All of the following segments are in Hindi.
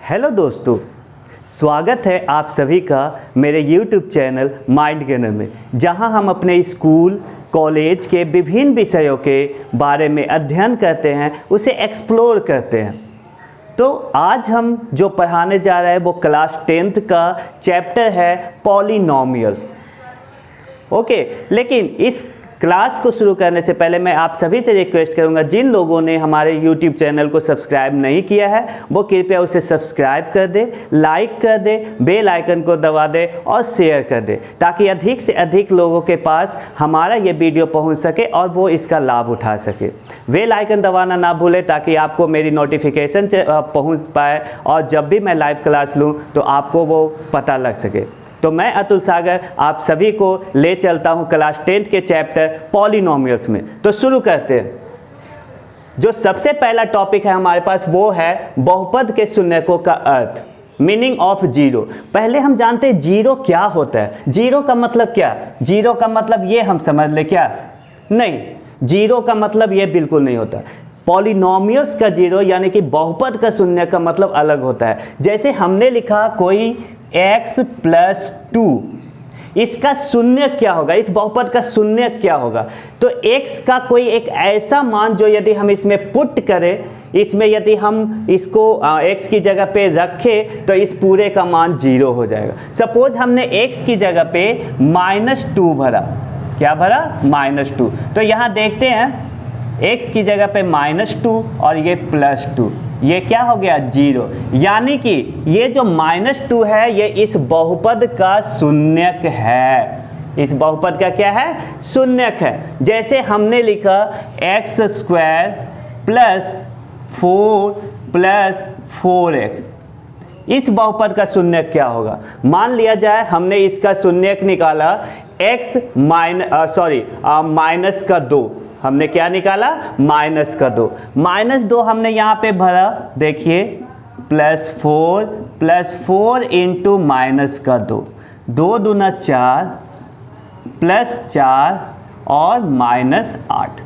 हेलो दोस्तों, स्वागत है आप सभी का मेरे YouTube चैनल माइंड गेनर में, जहां हम अपने स्कूल कॉलेज के विभिन्न विषयों के बारे में अध्ययन करते हैं, उसे एक्सप्लोर करते हैं। तो आज हम जो पढ़ाने जा रहे हैं वो क्लास 10th का चैप्टर है पॉलिनोमियल्स। ओके, लेकिन इस क्लास को शुरू करने से पहले मैं आप सभी से रिक्वेस्ट करूंगा, जिन लोगों ने हमारे YouTube चैनल को सब्सक्राइब नहीं किया है वो कृपया उसे सब्सक्राइब कर दे, लाइक कर दे, बेल आइकन को दबा दे और शेयर कर दे, ताकि अधिक से अधिक लोगों के पास हमारा ये वीडियो पहुंच सके और वो इसका लाभ उठा सके। बेल आइकन दबाना ना भूले ताकि आपको मेरी नोटिफिकेशन पहुँच पाए और जब भी मैं लाइव क्लास लूँ तो आपको वो पता लग सके। तो मैं अतुल सागर आप सभी को ले चलता हूं क्लास 10th के चैप्टर पॉलिनोमियल्स में। तो शुरू करते हैं। जो सबसे पहला टॉपिक है हमारे पास वो है बहुपद के शून्यकों का अर्थ, मीनिंग ऑफ जीरो। पहले हम जानते हैं जीरो क्या होता है। जीरो का मतलब क्या? जीरो का मतलब ये हम समझ ले क्या? नहीं, जीरो का मतलब ये बिल्कुल नहीं होता। पॉलिनोमियल्स का जीरो यानी कि बहुपद का शून्य का मतलब अलग होता है। जैसे हमने लिखा कोई x + 2, इसका शून्य क्या होगा? इस बहुपद का शून्य क्या होगा? तो x का कोई एक ऐसा मान जो यदि हम इसमें पुट करें, इसमें यदि हम इसको x की जगह पे रखें तो इस पूरे का मान 0 हो जाएगा। सपोज हमने x की जगह पे -2 भरा। क्या भरा? -2। तो यहाँ देखते हैं x की जगह पे -2 और ये +2, ये क्या हो गया? 0। यानी कि ये जो -2 है ये इस बहुपद का शून्यक है। इस बहुपद का क्या है? शून्यक है। जैसे हमने लिखा x² + 4 + 4x, इस बहुपद का शून्यक क्या होगा? मान लिया जाए हमने इसका शून्यक निकाला -2। हमने क्या निकाला? -2। -2 हमने यहाँ पे भरा, देखिए +4 + 4 इंटू -2, 2 दूना 4 +4 और -8।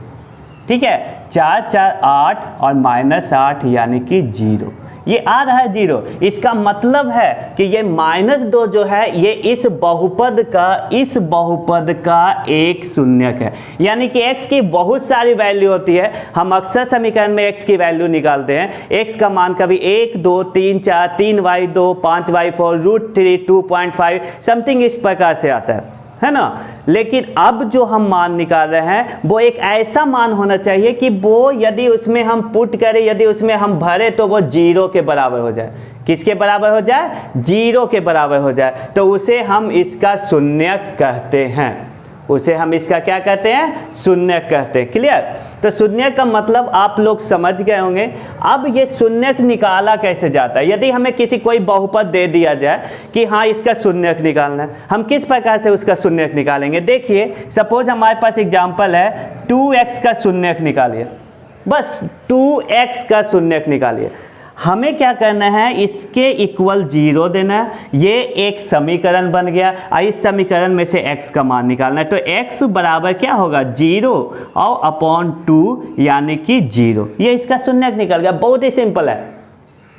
ठीक है, 4 4 8 और -8 यानी कि 0। ये आ रहा है 0। इसका मतलब है कि ये -2 जो है ये इस बहुपद का एक शून्यक है। यानी कि x की बहुत सारी वैल्यू होती है। हम अक्सर समीकरण में x की वैल्यू निकालते हैं। x का मान कभी 1 2 3 4 3y2 5y4 √3 2.5 समथिंग इस प्रकार से आता है ना। लेकिन अब जो हम मान निकाल रहे हैं वो एक ऐसा मान होना चाहिए कि वो यदि उसमें हम पुट करें, यदि उसमें हम भरे तो वो 0 के बराबर हो जाए। किसके बराबर हो जाए? 0 के बराबर हो जाए। तो उसे हम इसका शून्यक कहते हैं। उसे हम इसका क्या कहते हैं? शून्यक कहते हैं। क्लियर? तो शून्यक का मतलब आप लोग समझ गए होंगे। अब ये शून्यक निकाला कैसे जाता है? यदि हमें किसी कोई बहुपद दे दिया जाए कि हाँ इसका शून्यक निकालना है, हम किस प्रकार से उसका शून्यक निकालेंगे? देखिए, सपोज हमारे पास एग्जाम्पल है 2x का शून्यक निकालिए। बस 2x का शून्यक निकालिए। हमें क्या करना है? इसके इक्वल 0 देना है। ये एक समीकरण बन गया। इस समीकरण में से x का मान निकालना है। तो x बराबर क्या होगा? 0 और अपॉन 2 यानी कि 0। ये इसका शून्यक निकल गया। बहुत ही सिंपल है।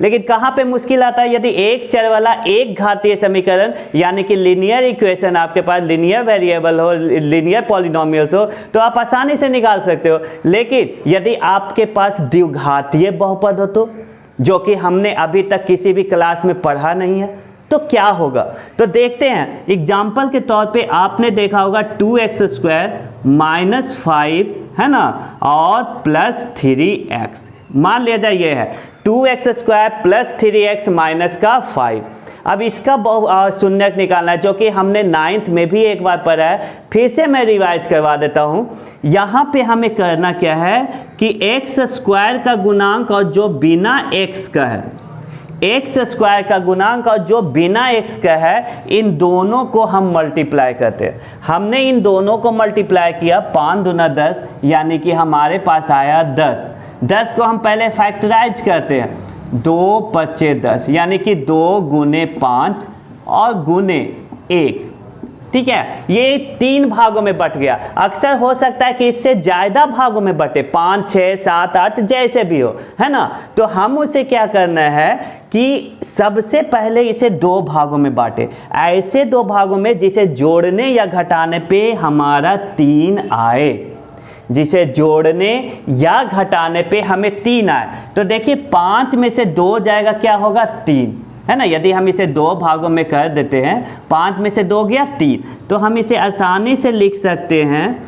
लेकिन कहाँ पे मुश्किल आता है? यदि एक चर वाला एक घातीय समीकरण यानी कि लीनियर इक्वेशन आपके पास, लीनियर वेरिएबल हो, लीनियर पॉलिनोमियल्स हो, तो आप आसानी से निकाल सकते हो। लेकिन यदि आपके पास द्विघातीय बहुपद हो तो, जो कि हमने अभी तक किसी भी क्लास में पढ़ा नहीं है, तो क्या होगा? तो देखते हैं। एग्जाम्पल के तौर पे आपने देखा होगा 2x² - 5 है ना, और +3x। मान लिया जाए ये है 2x² + 3x - 5। अब इसका शून्यक निकालना है, जो कि हमने 9th में भी एक बार पढ़ा है। फिर से मैं रिवाइज करवा देता हूँ। यहाँ पे हमें करना क्या है कि x² का गुणांक और जो बिना x का है, x² का गुणांक और जो बिना x का है, इन दोनों को हम मल्टीप्लाई करते हैं। हमने इन दोनों को मल्टीप्लाई किया, 5 दूना 10 यानी कि हमारे पास आया 10। 10 को हम पहले फैक्टराइज करते हैं। 2 × 5 = 10 यानी कि 2 × 5 और गुने 1। ठीक है, ये 3 भागों में बट गया। अक्सर हो सकता है कि इससे ज़्यादा भागों में बटे, 5, 6, 7, 8 जैसे भी हो, है ना। तो हम उसे क्या करना है कि सबसे पहले इसे 2 भागों में बांटे, ऐसे 2 भागों में जिसे जोड़ने या घटाने पे हमारा 3 आए, जिसे जोड़ने या घटाने पे हमें 3 आए। तो देखिए 5 में से 2 जाएगा, क्या होगा 3, है ना। यदि हम इसे 2 भागों में कर देते हैं, 5 में से 2 गया 3, तो हम इसे आसानी से लिख सकते हैं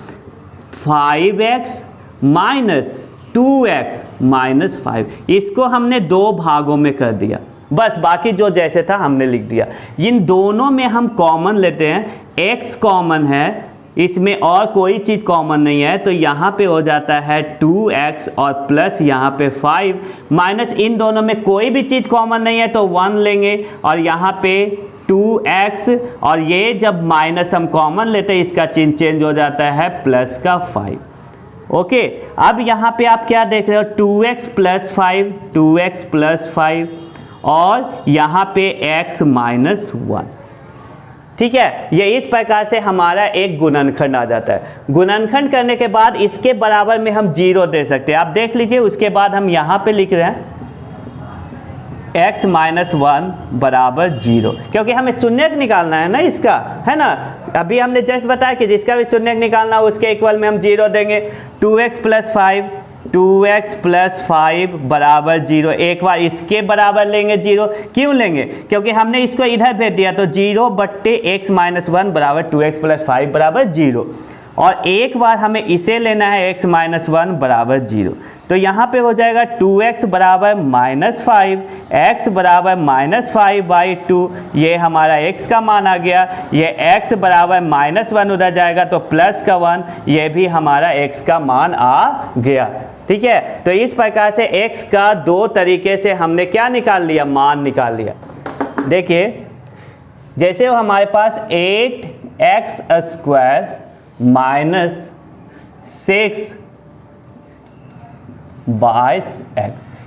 5x माइनस 2x माइनस 5। इसको हमने 2 भागों में कर दिया, बस बाकी जो जैसे था हमने लिख दिया। इन दोनों में हम कॉमन लेते हैं, x कॉमन है, इसमें और कोई चीज़ कॉमन नहीं है, तो यहाँ पे हो जाता है 2x और प्लस यहाँ पे 5, माइनस इन दोनों में कोई भी चीज़ कॉमन नहीं है तो 1 लेंगे, और यहाँ पे 2x, और ये जब माइनस हम कॉमन लेते हैं इसका चिन्ह चेंज हो जाता है प्लस का 5। ओके, अब यहाँ पे आप क्या देख रहे हो, 2x प्लस 5, 2x प्लस 5, और यहाँ पे x माइनस 1। ठीक है, ये इस प्रकार से हमारा एक गुणनखंड आ जाता है। गुणनखंड करने के बाद इसके बराबर में हम 0 दे सकते हैं। आप देख लीजिए, उसके बाद हम यहाँ पे लिख रहे हैं x माइनस 1 बराबर 0, क्योंकि हमें शून्यक निकालना है ना इसका, है ना। अभी हमने जस्ट बताया कि जिसका भी शून्यक निकालना हो उसके इक्वल में हम 0 देंगे। 2x प्लस 5, 2x प्लस 5 बराबर 0। एक बार इसके बराबर लेंगे 0, क्यों लेंगे, क्योंकि हमने इसको इधर भेज दिया, तो 0 बट्टे x माइनस 1 बराबर 2x प्लस 5 बराबर 0, और एक बार हमें इसे लेना है x माइनस 1 बराबर 0। तो यहाँ पे हो जाएगा 2x बराबर माइनस 5, x बराबर माइनस 5/2, ये हमारा x का मान आ गया। ये x बराबर माइनस 1 उधर जाएगा तो प्लस का 1, ये भी हमारा x का मान आ गया। ठीक है, तो इस प्रकार से x का 2 तरीके से हमने क्या निकाल लिया, मान निकाल लिया। देखिए, जैसे वो हमारे पास 8x स्क्वायर माइनस 6/x,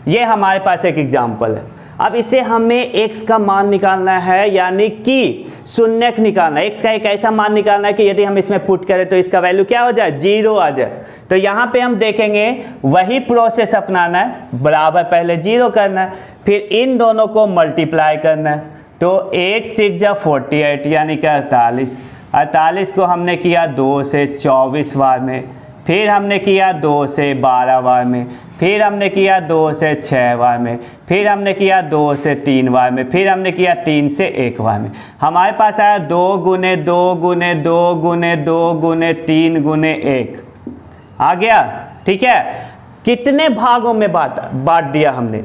ये हमारे पास एक एग्जाम्पल है। अब इसे हमें x का मान निकालना है, यानी कि शून्यक निकालना है। x का एक ऐसा मान निकालना है कि यदि हम इसमें पुट करें तो इसका वैल्यू क्या हो जाए, 0 आ जाए। तो यहाँ पे हम देखेंगे वही प्रोसेस अपनाना है, बराबर पहले 0 करना है, फिर इन दोनों को मल्टीप्लाई करना है। तो 8 6 जा 48, यानी कि 48। 48 को हमने किया 2 से 24 बार में, फिर हमने किया 2 से 12 बार में, फिर हमने किया 2 से 6 बार में, फिर हमने किया 2 से 3 बार में, फिर हमने किया 3 से 1 बार में। हमारे पास आया 2 गुने 2 गुने 2 गुने 2 गुने 3 गुने 1 आ गया। ठीक है, कितने भागों में बांट दिया हमने,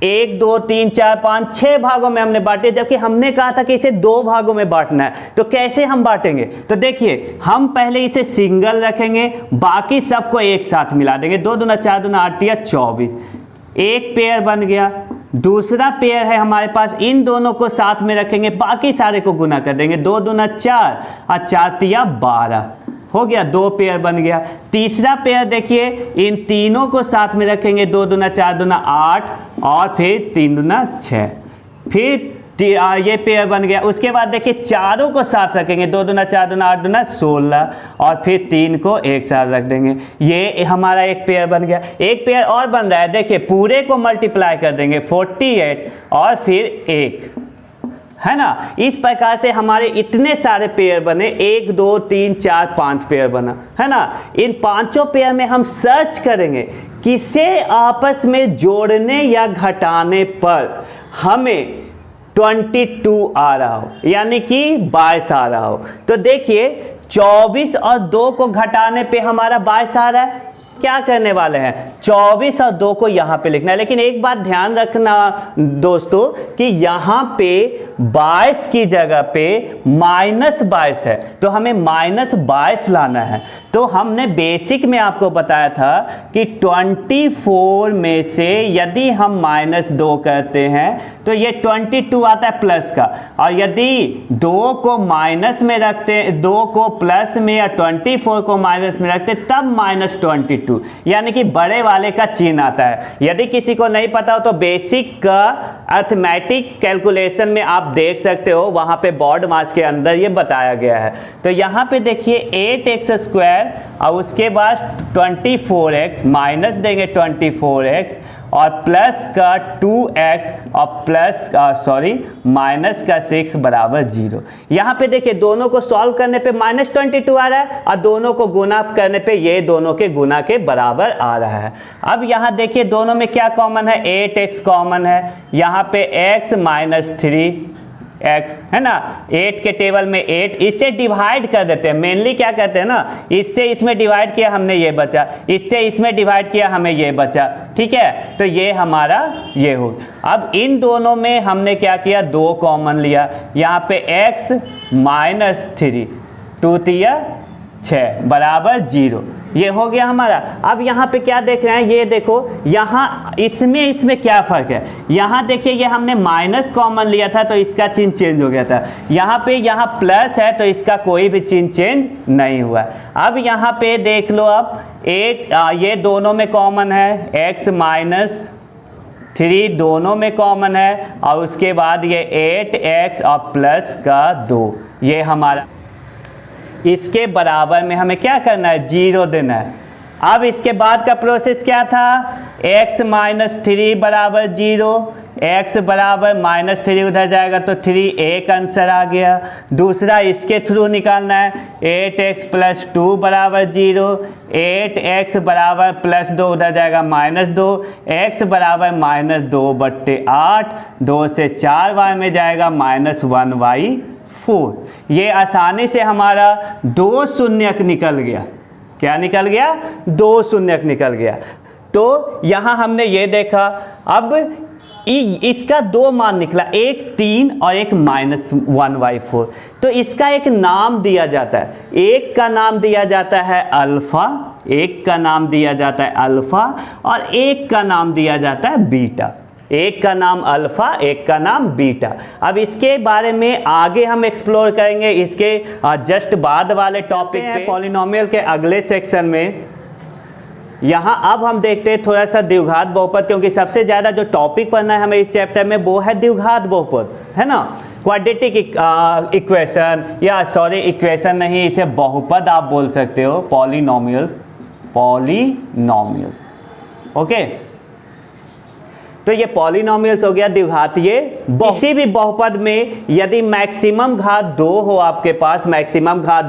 1 2 3 4 5 6 भागों में हमने बांटे, जबकि हमने कहा था कि इसे 2 भागों में बांटना है। तो कैसे हम बांटेंगे, तो देखिए हम पहले इसे सिंगल रखेंगे, बाकी सबको एक साथ मिला देंगे। 2 दूना 4 दूना 8 या 24, एक पेयर बन गया। दूसरा पेयर है हमारे पास, इन दोनों को साथ में रखेंगे, बाकी सारे को गुना कर देंगे। 2 दूना 4 और 4 तिया 12 हो गया, 2 पेयर बन गया। तीसरा पेयर देखिए, इन तीनों को साथ में रखेंगे, 2 दूना 4 दूना 8 और फिर 3 दूना 6, फिर ये पेयर बन गया। उसके बाद देखिए चारों को साथ रखेंगे, 2 दूना 4 दूना 8 दूना 16 और फिर 3 को एक साथ रख देंगे, ये हमारा एक पेयर बन गया। एक पेयर और बन रहा है, देखिए पूरे को मल्टीप्लाई कर देंगे, 48 और फिर 1, है ना। इस प्रकार से हमारे इतने सारे पेयर बने, 1 2 3 4 5 पेयर बना, है ना। इन पांचों पेयर में हम सर्च करेंगे किसे आपस में जोड़ने या घटाने पर हमें 22 आ रहा हो, यानी कि 22 आ रहा हो। तो देखिए 24 और 2 को घटाने पे हमारा 22 आ रहा है। क्या करने वाले हैं, 24 और 2 को यहाँ पे लिखना है। लेकिन एक बात ध्यान रखना दोस्तों कि यहाँ पे 22 की जगह पे -22 है, तो हमें -22 लाना है। तो हमने बेसिक में आपको बताया था कि 24 में से यदि हम -2 करते हैं तो ये 22 आता है प्लस का, और यदि 2 को माइनस में रखते, 2 को प्लस में या 24 को माइनस में रखते तब -22 22, यानी कि बड़े वाले का चिन्ह आता है। यदि किसी को नहीं पता हो तो बेसिक का अर्थमेटिक कैलकुलेशन में आप देख सकते हो, वहाँ पे बोर्ड मार्क्स के अंदर ये बताया गया है। तो यहाँ पे देखिए 8x² और उसके बाद 24x माइनस देंगे 24x और प्लस का 2x और प्लस माइनस का 6 बराबर 0। यहाँ पे देखिए दोनों को सॉल्व करने पे -22 आ रहा है और दोनों को गुना करने पे ये दोनों के गुना के बराबर आ रहा है। अब यहाँ देखिए दोनों में क्या कॉमन है, 8x कॉमन है, यहाँ पे x माइनस 3x है ना, 8 के टेबल में 8, इससे डिवाइड कर देते हैं। मेनली क्या कहते हैं ना, इससे इसमें डिवाइड किया हमने ये बचा, इससे इसमें डिवाइड किया हमें ये बचा, ठीक है। तो ये हमारा ये हो। अब इन दोनों में हमने क्या किया, 2 कॉमन लिया, यहाँ पे x माइनस 3 2 3 6 बराबर 0, ये हो गया हमारा। अब यहाँ पे क्या देख रहे हैं, ये देखो यहाँ इसमें क्या फ़र्क है। यहाँ देखिए ये हमने माइनस कॉमन लिया था तो इसका चिन्ह चेंज हो गया था, यहाँ प्लस है तो इसका कोई भी चिन्ह चेंज नहीं हुआ। अब यहाँ पे देख लो, अब 8 ये दोनों में कॉमन है, x माइनस 3 दोनों में कॉमन है और उसके बाद ये 8x और प्लस का 2, ये हमारा। इसके बराबर में हमें क्या करना है, 0 देना है। अब इसके बाद का प्रोसेस क्या था, x माइनस 3 बराबर 0, x बराबर -3 उधर जाएगा तो 3, एक आंसर आ गया। दूसरा इसके थ्रू निकालना है, 8x प्लस 2 बराबर 0, 8x बराबर प्लस 2 उधर जाएगा -2, x बराबर -2/8, 2 से 4 y में जाएगा -1/4। ये आसानी से हमारा 2 शून्यक निकल गया। क्या निकल गया, 2 शून्यक निकल गया। तो यहाँ हमने ये देखा। अब इसका 2 मान निकला, एक 3 और एक -1/4। तो इसका एक नाम दिया जाता है, एक का नाम दिया जाता है अल्फ़ा, एक का नाम दिया जाता है अल्फ़ा और एक का नाम दिया जाता है बीटा। एक का नाम अल्फ़ा, एक का नाम बीटा। अब इसके बारे में आगे हम एक्सप्लोर करेंगे, इसके जस्ट बाद वाले टॉपिक पे, पॉलिनोमियल के अगले सेक्शन में। यहाँ अब हम देखते हैं थोड़ा सा द्विघात बहुपद, क्योंकि सबसे ज़्यादा जो टॉपिक पढ़ना है हमें इस चैप्टर में वो है द्विघात बहुपद, है ना। क्वाड्रेटिक इक्वेशन, या सॉरी इक्वेशन नहीं, इसे बहुपद आप बोल सकते हो, पॉलिनोमियल्स, ओके। तो ये पॉलिनोमियल्स हो गया द्विघातीय। किसी भी बहुपद में यदि मैक्सिमम घात 2 हो आपके पास, मैक्सिमम घात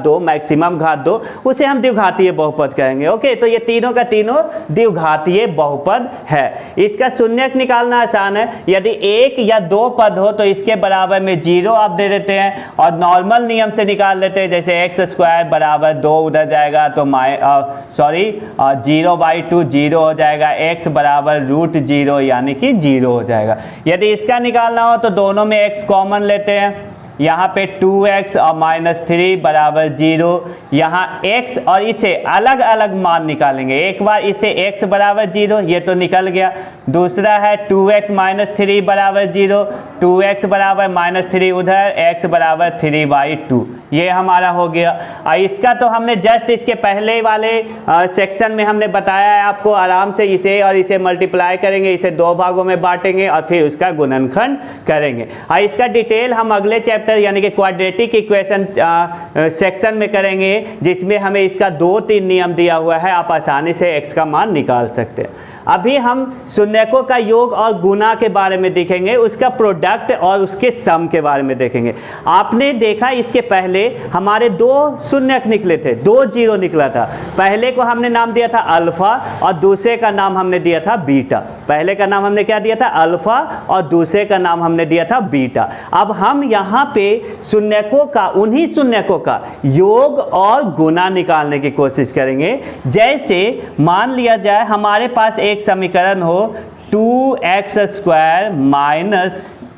2, उसे हम द्विघातीय बहुपद कहेंगे, ओके। तो ये तीनों का तीनों द्विघातीय बहुपद है। इसका शून्यक निकालना आसान है, यदि 1 या 2 पद हो तो इसके बराबर में 0 आप दे देते हैं और नॉर्मल नियम से निकाल लेते हैं, जैसे x² बराबर 2 उधर जाएगा तो 0/2 0 हो जाएगा, x बराबर √0 यानी कि 0 हो जाएगा। यदि इसका निकालना हो तो दोनों में x कॉमन लेते हैं, यहाँ पे 2x और -3 बराबर 0, यहाँ x और इसे अलग अलग मान निकालेंगे। एक बार इसे x बराबर 0, ये तो निकल गया। दूसरा है 2x -3 बराबर 0, 2x बराबर -3 उधर, x बराबर 3/2, ये हमारा हो गया। और इसका तो हमने जस्ट इसके पहले वाले सेक्शन में हमने बताया है आपको, आराम से इसे और इसे मल्टीप्लाई करेंगे, इसे 2 भागों में बांटेंगे और फिर उसका गुणनखंड करेंगे। और इसका डिटेल हम अगले चैप्टर यानी कि क्वाड्रेटिक इक्वेशन सेक्शन में करेंगे, जिसमें हमें इसका 2-3 नियम दिया हुआ है, आप आसानी से x का मान निकाल सकते हैं। अभी हम शून्यकों का योग और गुना के बारे में देखेंगे, उसका प्रोडक्ट और उसके सम के बारे में देखेंगे। आपने देखा इसके पहले हमारे 2 शून्यक निकले थे, 2 0 निकला था। पहले को हमने नाम दिया था अल्फा और दूसरे का नाम हमने दिया था बीटा। पहले का नाम हमने क्या दिया था, अल्फा, और दूसरे का नाम हमने दिया था बीटा। अब हम यहाँ पे शून्यकों का, उन्हीं शून्यकों का योग और गुना निकालने की कोशिश करेंगे। जैसे मान लिया जाए हमारे पास एक समीकरण हो 2x²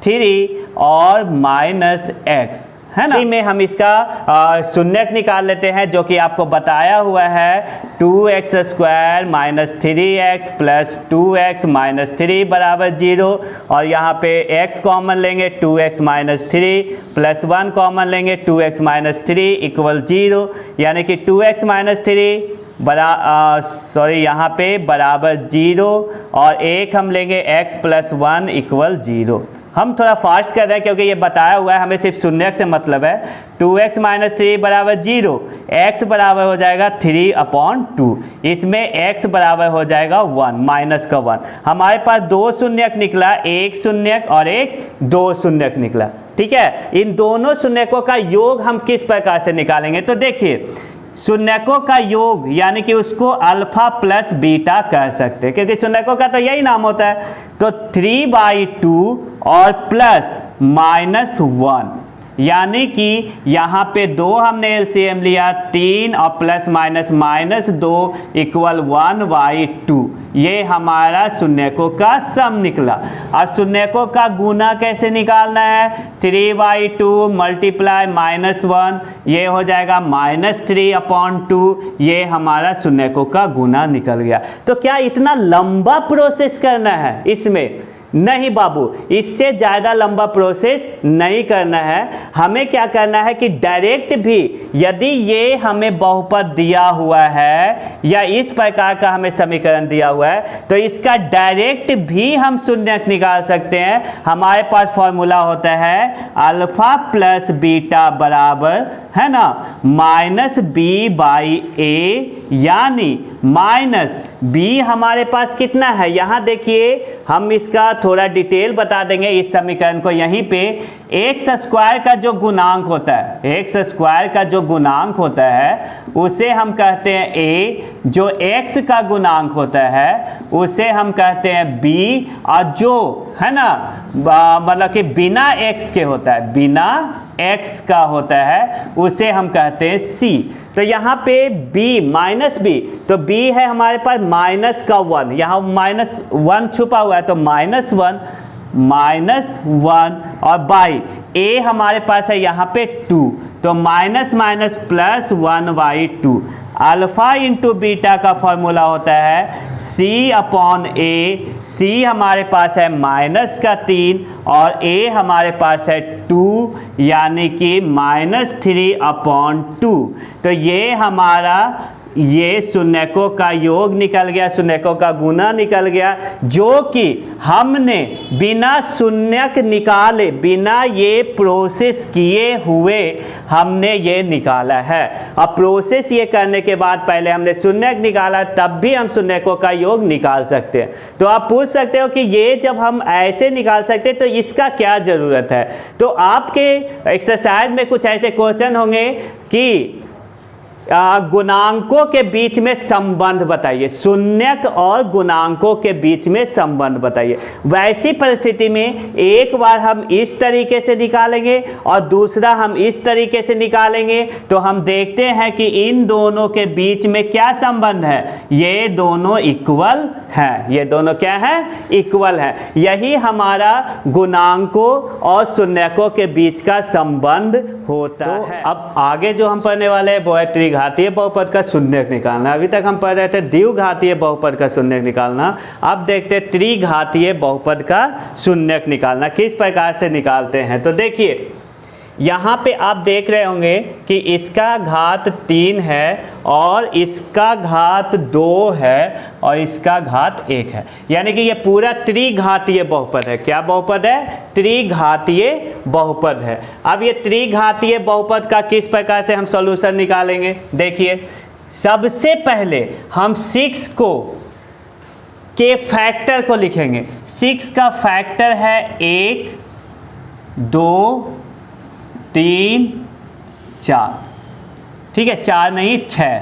-3 और -x, है ना। में हम इसका शून्यक निकाल लेते हैं, जो कि आपको बताया हुआ है 2x² -3x प्लस 2x -3 बराबर 0, और यहाँ पे x कॉमन लेंगे, 2x -3 प्लस 1 कॉमन लेंगे, 2x -3 = 0, यानी कि 2x -3 यहाँ पे बराबर 0 और 1 हम लेंगे x + 1 = 0। हम थोड़ा फास्ट कर रहे हैं क्योंकि ये बताया हुआ है, हमें सिर्फ शून्य से मतलब है। 2x - 3 = 0, x बराबर हो जाएगा 3/2, इसमें x बराबर हो जाएगा 1 माइनस का 1। हमारे पास 2 शून्यक निकला, 1 शून्यक और 1 2 शून्यक निकला। ठीक है, इन दोनों शून्यकों का योग हम किस प्रकार से निकालेंगे? तो देखिए, शून्यकों का योग यानी कि उसको अल्फा प्लस बीटा कह सकते हैं, क्योंकि शून्यकों का तो यही नाम होता है। तो 3/2 और प्लस -1, यानी कि यहाँ पे 2 हमने एलसीएम लिया, 3 और प्लस माइनस -2 = 1/2। ये हमारा शून्यकों का सम निकला। और शून्यकों का गुना कैसे निकालना है? 3/2 मल्टीप्लाई -1, ये हो जाएगा -3/2। ये हमारा शून्यकों का गुना निकल गया। तो क्या इतना लंबा प्रोसेस करना है इसमें? नहीं बाबू, इससे ज़्यादा लंबा प्रोसेस नहीं करना है। हमें क्या करना है कि डायरेक्ट भी यदि ये हमें बहुपद दिया हुआ है या इस प्रकार का हमें समीकरण दिया हुआ है, तो इसका डायरेक्ट भी हम शून्यक निकाल सकते हैं। हमारे पास फॉर्मूला होता है अल्फा प्लस बीटा बराबर, है ना, -b/a, यानी -b हमारे पास कितना है? यहाँ देखिए, हम इसका थोड़ा डिटेल बता देंगे इस समीकरण को। यहीं पे x² का जो गुणांक होता है, x² का जो गुणांक होता है उसे हम कहते हैं a, जो x का गुणांक होता है उसे हम कहते हैं b, और जो है ना मतलब कि बिना x के होता है, बिना x का होता है, उसे हम कहते हैं c। तो यहाँ पे b, तो b है हमारे पास -1, यहाँ -1 छुपा हुआ है, तो -1 और बाई a हमारे पास है यहाँ पे 2, तो -+1/2। अल्फा इंटू बीटा का फॉर्मूला होता है C/A। C हमारे पास है -3 और A हमारे पास है 2, यानी कि -3/2। तो ये हमारा ये शून्यकों का योग निकल गया, शून्यकों का गुना निकल गया, जो कि हमने बिना शून्यक निकाले, बिना ये प्रोसेस किए हुए हमने ये निकाला है। अब प्रोसेस ये करने के बाद पहले हमने शून्यक निकाला, तब भी हम शून्यकों का योग निकाल सकते हैं। तो आप पूछ सकते हो कि ये जब हम ऐसे निकाल सकते हैं तो इसका क्या ज़रूरत है? तो आपके एक्सरसाइज में कुछ ऐसे क्वेश्चन होंगे कि गुणांकों के बीच में संबंध बताइए, शून्यक और गुणांकों के बीच में संबंध बताइए। वैसी परिस्थिति में एक बार हम इस तरीके से निकालेंगे और दूसरा हम इस तरीके से निकालेंगे, तो हम देखते हैं कि इन दोनों के बीच में क्या संबंध है? ये दोनों इक्वल हैं। ये दोनों क्या है? इक्वल है। यही हमारा गुणांकों और शून्यकों के बीच का संबंध होता है। अब आगे जो हम पढ़ने वाले हैं वो है त्रिघातीय बहुपद का शून्यक निकालना। अभी तक हम पढ़ रहे थे द्विघातीय बहुपद का शून्यक निकालना। अब देखते हैं त्रिघातीय बहुपद का शून्यक निकालना किस प्रकार से निकालते हैं। तो देखिए, यहाँ पे आप देख रहे होंगे कि इसका घात 3 है और इसका घात 2 है और इसका घात 1 है, यानी कि ये पूरा त्रिघातीय बहुपद है। क्या बहुपद है? त्रिघातीय बहुपद है। अब ये त्रिघातीय बहुपद का किस प्रकार से हम सॉल्यूशन निकालेंगे? देखिए, सबसे पहले हम 6 के फैक्टर को लिखेंगे। 6 का फैक्टर है 1 2 3 4, ठीक है, 4 नहीं 6,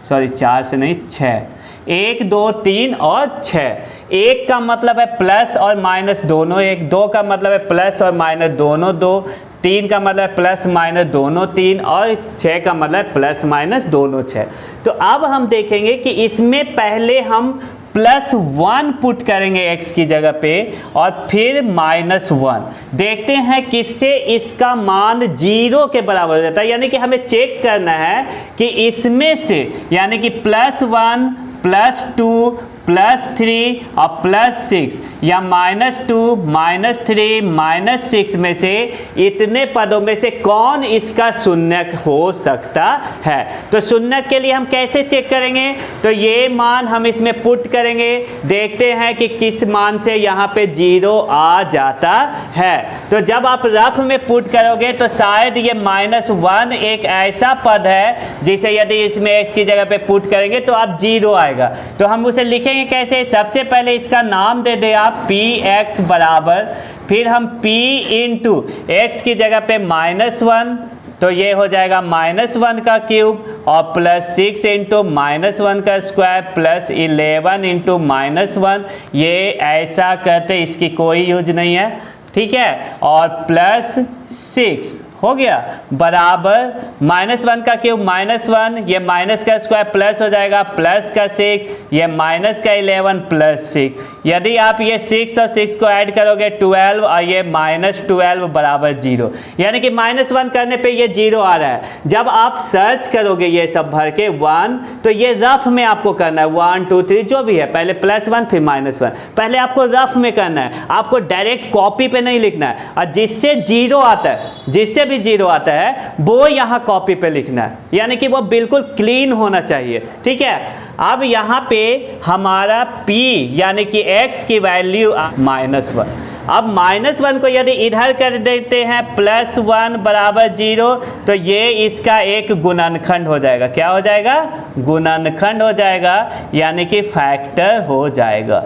सॉरी 4 से नहीं 6, 1 2 3 और 6। 1 का मतलब है प्लस और माइनस दोनों 1, 2 का मतलब है प्लस और माइनस दोनों 2, 3 का मतलब प्लस माइनस दोनों 3 और 6 का मतलब प्लस माइनस दोनों 6। तो अब हम देखेंगे कि इसमें पहले हम +1 पुट करेंगे x की जगह पे और फिर -1। देखते हैं किससे इसका मान 0 के बराबर हो जाता है, यानी कि हमें चेक करना है कि इसमें से, यानी कि +1 +2 +3 और +6 या -2 -3 -6 में से इतने पदों में से कौन इसका शून्यक हो सकता है। तो शून्यक के लिए हम कैसे चेक करेंगे, तो ये मान हम इसमें पुट करेंगे, देखते हैं कि किस मान से यहाँ पे 0 आ जाता है। तो जब आप रफ में पुट करोगे तो शायद ये -1 एक ऐसा पद है जिसे यदि इसमें x की जगह पे पुट करेंगे तो आप 0 आएगा। तो हम उसे लिखेंगे कैसे, सबसे पहले इसका नाम दे दे आप px बराबर, फिर हम p इंटू x की जगह पे -1, तो ये हो जाएगा -1 का क्यूब और +6 इंटू -1 का स्क्वायर प्लस 11 इंटू -1, ये ऐसा करते इसकी कोई यूज नहीं है, ठीक है, और +6 हो गया बराबर -1 का क्यूब -1, ये माइनस का स्क्वायर प्लस हो जाएगा प्लस का 6, ये माइनस का 11 प्लस 6, यदि आप ये 6 और 6 को ऐड करोगे 12 और ये -12 बराबर 0, यानी कि -1 करने पे ये 0 आ रहा है। जब आप सर्च करोगे ये सब भर के 1, तो ये रफ में आपको करना है 1 2 3 जो भी है, पहले +1 फिर -1, पहले आपको रफ में करना है, आपको डायरेक्ट कॉपी पे नहीं लिखना है। और जिससे 0 आता है, जिससे भी 0 आता है वो यहाँ कॉपी पे लिखना है, यानी कि वो बिल्कुल क्लीन होना चाहिए, ठीक है। अब यहाँ पे हमारा p यानी कि x की वैल्यू -1, अब -1 को यदि इधर कर देते हैं +1 बराबर 0, तो ये इसका एक गुणनखंड हो जाएगा, क्या हो जाएगा, गुणनखंड हो जाएगा, यानी कि फैक्टर हो जाएगा,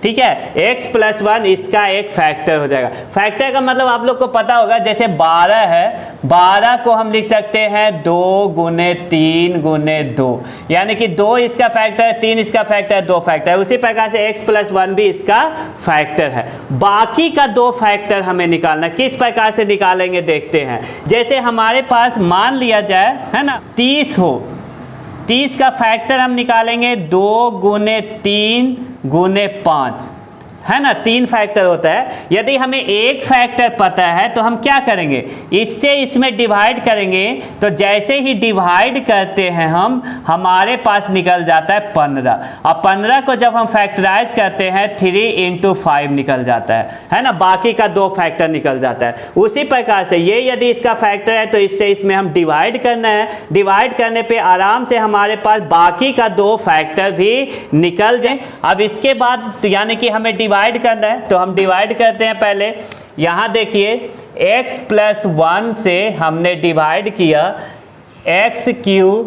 ठीक है। x + 1 इसका एक फैक्टर हो जाएगा। फैक्टर का मतलब आप लोग को पता होगा, जैसे 12 है, 12 को हम लिख सकते हैं 2 × 3 × 2, यानी कि 2 इसका फैक्टर है, 3 इसका फैक्टर है, 2 फैक्टर है। उसी प्रकार से x + 1 भी इसका फैक्टर है। बाकी का 2 फैक्टर हमें निकालना, किस प्रकार से निकालेंगे देखते हैं। जैसे हमारे पास मान लिया जाए, है ना, 30 हो, 30 का फैक्टर हम निकालेंगे 2 × 3 × 5, है ना, 3 फैक्टर होता है। यदि हमें एक फैक्टर पता है तो हम क्या करेंगे, इससे इसमें डिवाइड करेंगे, तो जैसे ही डिवाइड करते हैं हम, हमारे पास निकल जाता है 15, और 15 को जब हम फैक्टराइज करते हैं 3 × 5 निकल जाता है ना, बाकी का 2 फैक्टर निकल जाता है। उसी प्रकार से ये यदि इसका फैक्टर है तो इससे इसमें हम डिवाइड करना है, डिवाइड करने पे आराम से हमारे पास बाकी का 2 फैक्टर भी निकल जाए। अब इसके बाद तो यानी कि हमें डिवाइड करना है, तो हम डिवाइड करते हैं। पहले यहाँ देखिए x + 1 से हमने डिवाइड किया x³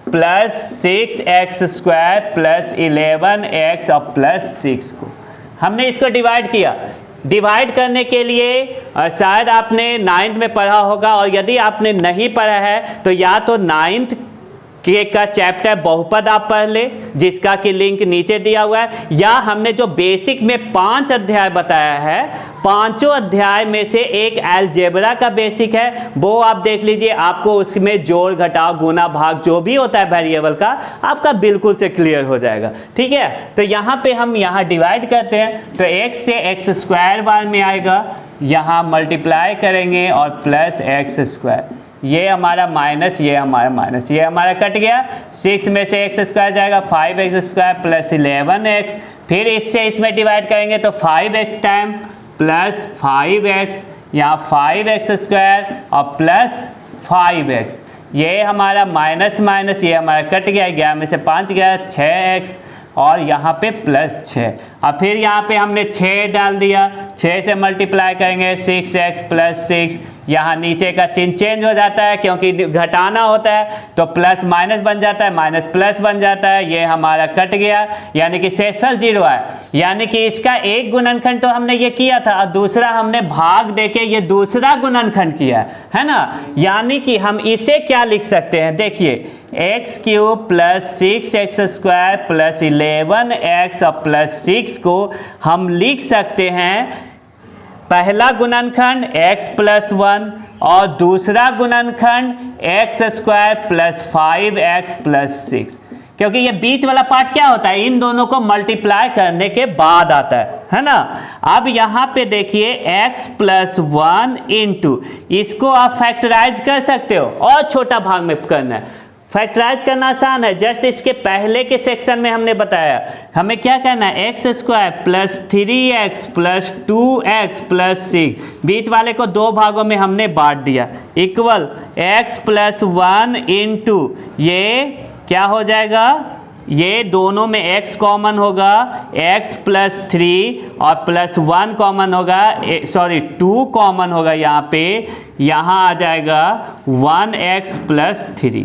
+ 6x² + 11x और +6 को हमने इसको डिवाइड किया। डिवाइड करने के लिए शायद आपने 9th में पढ़ा होगा, और यदि आपने नहीं पढ़ा है तो या तो 9th का चैप्टर बहुपद आप पढ़ ले, जिसका कि लिंक नीचे दिया हुआ है, या हमने जो बेसिक में 5 अध्याय बताया है, 5 अध्याय में से एक अलजेब्रा का बेसिक है, वो आप देख लीजिए, आपको उसमें जोड़ घटाव गुना भाग जो भी होता है वेरिएबल का, आपका बिल्कुल से क्लियर हो जाएगा, ठीक है। तो यहाँ पे हम यहाँ डिवाइड करते हैं, तो x से x² बार में आएगा, यहाँ मल्टीप्लाई करेंगे और प्लस x², ये हमारा माइनस, ये हमारा माइनस, ये हमारा कट गया। 6 में से x² जाएगा, 5x² + 11x, फिर इससे इसमें डिवाइड करेंगे तो 5x टाइम प्लस 5x, यहाँ 5x² और प्लस 5x, ये हमारा माइनस माइनस, ये हमारा कट गया, 11 में से 5 गया, 6x और यहाँ पे +6, और फिर यहाँ पे हमने 6 डाल दिया, 6 से मल्टीप्लाई करेंगे 6x + 6, यहाँ नीचे का चिन्ह चेंज हो जाता है क्योंकि घटाना होता है, तो प्लस माइनस बन जाता है, माइनस प्लस बन जाता है, ये हमारा कट गया, यानी कि शेषफल 0 है। यानी कि इसका एक गुणनखंड तो हमने ये किया था, और दूसरा हमने भाग देके ये दूसरा गुणनखंड किया है ना। यानी कि हम इसे क्या लिख सकते हैं, देखिए x³ + 6x² + 11x और +6 को हम लिख सकते हैं पहला गुणनखंड x + 1 और दूसरा गुणनखंड x² + 5x + 6, क्योंकि ये बीच वाला पार्ट क्या होता है, इन दोनों को मल्टीप्लाई करने के बाद आता है ना। अब यहाँ पे देखिए x + 1 इंटू, इसको आप फैक्टराइज कर सकते हो और छोटा भाग में करना है, फैक्टराइज करना आसान है, जस्ट इसके पहले के सेक्शन में हमने बताया हमें क्या करना है, x square plus 3x plus 2x plus 6 बीच वाले को दो भागों में हमने बांट दिया इक्वल x प्लस 1 इंटू ये क्या हो जाएगा, ये दोनों में x कॉमन होगा, x प्लस 3 और प्लस 1 कॉमन होगा, सॉरी 2 कॉमन होगा यहाँ पे, यहाँ आ जाएगा 1x प्लस 3,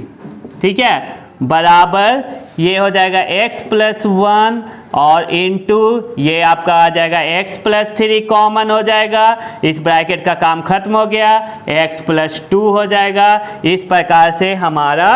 ठीक है, बराबर ये हो जाएगा x प्लस 1 और इनटू ये आपका आ जाएगा x प्लस 3 कॉमन हो जाएगा, इस ब्रैकेट का काम खत्म हो गया, x प्लस 2 हो जाएगा। इस प्रकार से हमारा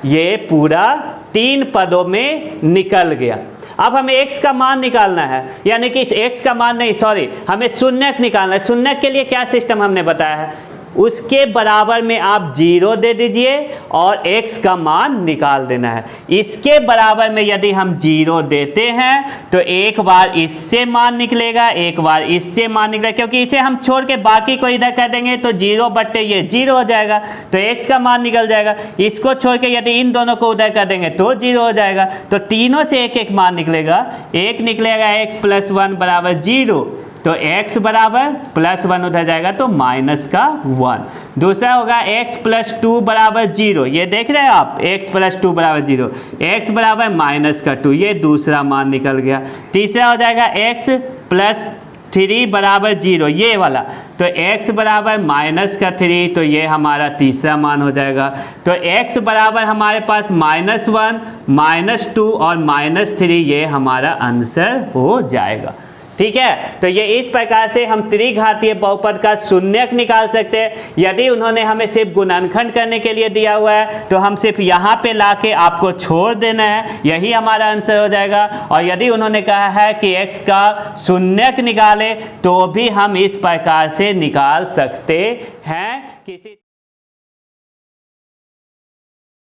ये पूरा 3 पदों में निकल गया। अब हमें x का मान निकालना है, यानी कि इस x का मान नहीं, सॉरी, हमें शून्यक निकालना है। शून्यक के लिए क्या सिस्टम हमने बताया है, उसके बराबर में आप 0 दे दीजिए और x का मान निकाल देना है। इसके बराबर में यदि हम 0 देते हैं तो एक बार इससे मान निकलेगा, एक बार इससे मान निकलेगा, क्योंकि इसे हम छोड़ के बाकी को इधर कर देंगे तो 0 बट्टे ये 0 हो जाएगा, तो x का मान निकल जाएगा। इसको छोड़ के यदि इन दोनों को उधर कर देंगे तो 0 हो जाएगा, तो तीनों से एक एक मान निकलेगा। एक निकलेगा x प्लस 1 बराबर 0, तो x बराबर प्लस 1 उधर जाएगा तो माइनस का 1। दूसरा होगा x प्लस 2 बराबर 0, ये देख रहे हैं आप, x प्लस 2 बराबर 0, x बराबर माइनस का 2, ये दूसरा मान निकल गया। तीसरा हो जाएगा x प्लस 3 बराबर 0, ये वाला, तो x बराबर माइनस का 3, तो ये हमारा तीसरा मान हो जाएगा। तो x बराबर हमारे पास माइनस 1, माइनस 2 और माइनस 3, ये हमारा आंसर हो जाएगा। ठीक है, तो ये इस प्रकार से हम त्रिघातीय बहुपद का शून्यक निकाल सकते हैं। यदि उन्होंने हमें सिर्फ गुणनखंड करने के लिए दिया हुआ है तो हम सिर्फ यहाँ पे लाके आपको छोड़ देना है, यही हमारा आंसर हो जाएगा। और यदि उन्होंने कहा है कि x का शून्यक निकाले तो भी हम इस प्रकार से निकाल सकते हैं। किसी